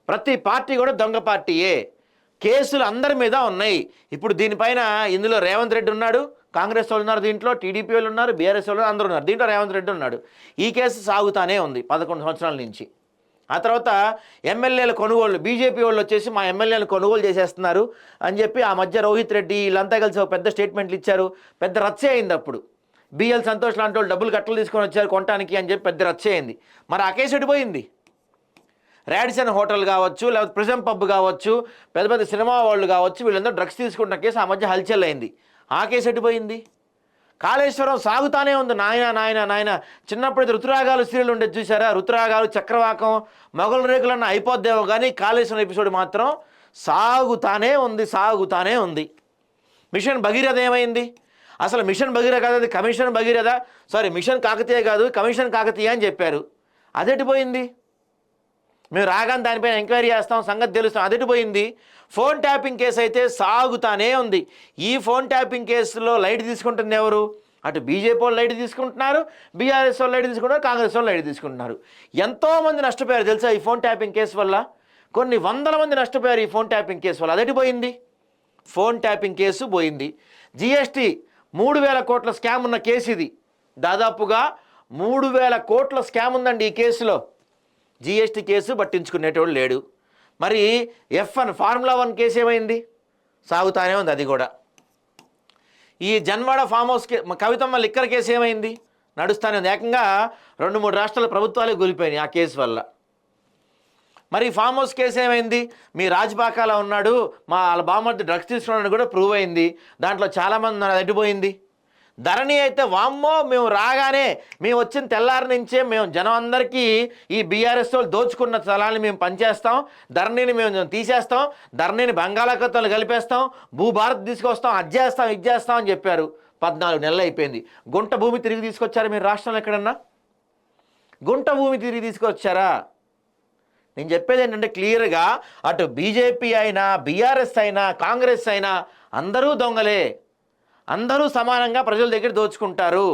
ప్రతి పార్టీ కూడా దొంగ పార్టీయే. కేసులు అందరి మీద ఉన్నాయి. ఇప్పుడు దీనిపైన ఇందులో రేవంత్ రెడ్డి ఉన్నాడు, కాంగ్రెస్ వాళ్ళు ఉన్నారు, దీంట్లో టీడీపీ వాళ్ళు ఉన్నారు, బీఆర్ఎస్ వాళ్ళు అందరూ ఉన్నారు, దీంట్లో రేవంత్ రెడ్డి ఉన్నాడు. ఈ కేసు సాగుతానే ఉంది 11 సంవత్సరాల నుంచి. ఆ తర్వాత ఎమ్మెల్యేల కొనుగోళ్ళు, బీజేపీ వాళ్ళు వచ్చేసి మా ఎమ్మెల్యేలు కొనుగోలు చేసేస్తున్నారు అని చెప్పి ఆ మధ్య రోహిత్ రెడ్డి వీళ్ళంతా కలిసి ఒక పెద్ద స్టేట్మెంట్లు ఇచ్చారు. పెద్ద రచ్చే అయింది. అప్పుడు బిఎల్ సంతోష్ లాంటి వాళ్ళు డబ్బులు కట్టలు తీసుకొని వచ్చారు కొనటానికి అని చెప్పి పెద్ద రచ్చే అయింది. మరి ఆ కేసు ఎడిపోయింది. రాడిసన్ హోటల్ కావచ్చు, లేకపోతే ప్రిజం పబ్ కావచ్చు, పెద్ద పెద్ద సినిమా వాళ్ళు కావచ్చు, వీళ్ళందరూ డ్రగ్స్ తీసుకుంటున్న కేసు ఆ మధ్య హల్చల్ అయింది. ఆ కేసు ఎడిపోయింది. కాళేశ్వరం సాగుతానే ఉంది. నాయన చిన్నప్పుడు రుతురాగాలు సీరియల్ ఉండేది చూసారా? రుతురాగాలు, చక్రవాకం, మొగల రేకులన్న అయిపోద్దేమో కానీ కాళేశ్వరం ఎపిసోడ్ మాత్రం సాగుతానే ఉంది. మిషన్ భగీరథ ఏమైంది? అసలు మిషన్ భగీరథ కాదు, అది commission Bhagiratha. Sorry, mission Kakatiya కాదు, కమిషన్ కాకతీయ అని చెప్పారు. అదెటిపోయింది. మేము రాగానే దానిపైన ఎంక్వైరీ చేస్తాం, సంగతి తెలుస్తాం. అదెటిపోయింది. ఫోన్ ట్యాపింగ్ కేసు అయితే సాగుతానే ఉంది. ఈ ఫోన్ ట్యాపింగ్ కేసులో లైట్ తీసుకుంటుంది ఎవరు? అటు బీజేపీ వాళ్ళు లైట్ తీసుకుంటున్నారు, బీఆర్ఎస్ వాళ్ళు లైట్ తీసుకుంటున్నారు, కాంగ్రెస్ వాళ్ళు లైట్ తీసుకుంటున్నారు. ఎంతోమంది నష్టపోయారు తెలుసా ఈ ఫోన్ ట్యాపింగ్ కేసు వల్ల? కొన్ని వందల మంది నష్టపోయారు ఈ ఫోన్ ట్యాపింగ్ కేసు వల్ల. అదెటిపోయింది. ఫోన్ ట్యాపింగ్ కేసు పోయింది. జిఎస్టీ 3,000 కోట్ల స్కామ్ ఉన్న కేసు ఇది. దాదాపుగా 3,000 కోట్ల స్కామ్ ఉందండి ఈ కేసులో. జిఎస్టీ కేసు పట్టించుకునేటోడు లేడు. మరి F1 ఫార్ములా 1 కేసు ఏమైంది? సాగుతానే ఉంది అది కూడా. ఈ Janwada farm house Kavithamma liquor case ఏమైంది? నడుస్తానే ఉంది. ఏకంగా 2-3 రాష్ట్రాల ప్రభుత్వాలే కూలిపోయినాయి ఆ కేసు వల్ల. మరి ఫామ్ హౌస్ కేసు ఏమైంది? మీ రాజపాకాల ఉన్నాడు, వాళ్ళ బామ్మర్ది డ్రగ్స్ తీసుకున్నాడు కూడా ప్రూవ్ అయింది. దాంట్లో చాలామంది ఉన్నారు, అది ఎటుపోయింది? ధరణి అయితే వామ్మో, మేము రాగానే, మేము వచ్చిన తెల్లారి నుంచే మేము జనం అందరికీ ఈ బీఆర్ఎస్ వాళ్ళు దోచుకున్న స్థలాన్ని మేము పనిచేస్తాం, ధరణిని మేము తీసేస్తాం, ధరణిని బంగాళాఖాతంలో కలిపేస్తాం, భూభారత్ తీసుకొస్తాం, అది చేస్తాం ఇది చేస్తాం అని చెప్పారు. 14 నెలలు అయిపోయింది. గుంట భూమి తిరిగి తీసుకొచ్చారు మీరు రాష్ట్రంలో ఎక్కడన్నా? గుంట భూమి తిరిగి తీసుకొచ్చారా? నేను చెప్పేది ఏంటంటే క్లియర్గా అటు బీజేపీ అయినా, బీఆర్ఎస్ అయినా, కాంగ్రెస్ అయినా అందరూ దొంగలే. అందరూ సమానంగా ప్రజల దగ్గర దోచుకుంటారు.